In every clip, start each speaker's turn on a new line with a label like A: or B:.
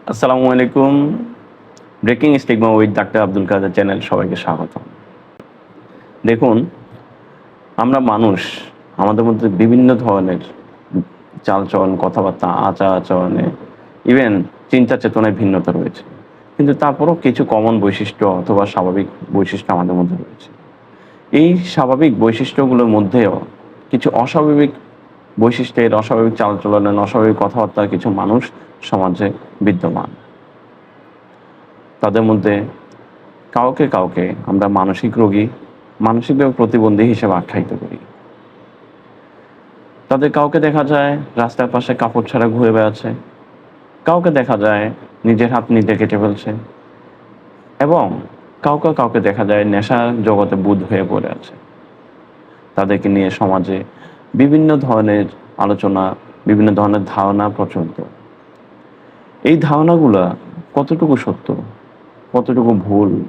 A: আসসালামু আলাইকুম। Breaking stigma with doctor Abdul Kader channel সবাইকে স্বাগতম। দেখুন, আমরা মানুষ আমাদের মধ্যে বিভিন্ন ধরনের চালচলন, কথাবার্তা, আচার-আচরণে ইভেন চিন্তা চেতনায় ভিন্নতা রয়েছে। কিন্তু তারপরেও কিছু কমন বৈশিষ্ট্য অথবা স্বাভাবিক বৈশিষ্ট্য আমাদের মধ্যে রয়েছে। এই স্বাভাবিক বৈশিষ্ট্যগুলোর মধ্যেও কিছু অস্বাভাবিক বৈশিষ্ট্যের, অস্বাভাবিক চালচলনের, অস্বাভাবিক কথাবার্তার কিছু মানুষ সমাজে বিদ্যমান। তাদের মধ্যে কাউকে আমরা মানসিক রোগী, মানসিকভাবে প্রতিবন্ধী হিসেবে আখ্যায়িত করি। তাদের কাউকে দেখা যায় রাস্তার পাশে কাপড় ছাড়া ঘুরে বেড়াচ্ছে, কাউকে দেখা যায় নিজের হাত নিজে কেটে ফেলছে এবং কাউকে দেখা যায় নেশার জগতে বুঁদ হয়ে পড়ে আছে। তাদেরকে নিয়ে সমাজে বিভিন্ন ধরনের আলোচনা, বিভিন্ন ধরনের ধারণা প্রচলিত। এই ধারণাগুলা কতটুকু সত্য, কতটুকু ভুল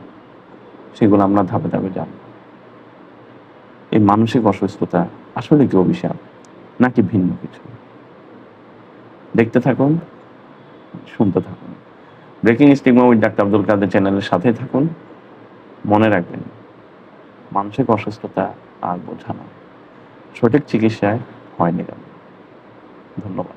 A: সেগুলো আমরা ধাপে জানব। এই মানসিক অসুস্থতা আসলে কি অভিশাপ নাকি ভিন্ন কিছু? দেখতে থাকুন, শুনতে থাকুন। Breaking stigma with doctor Abdul Kader চ্যানেলের সাথে থাকুন। মনে রাখবেন, মানসিক অসুস্থতা আর বোঝা না, সঠিক চিকিৎসায় হয় নিরাময়। ধন্যবাদ।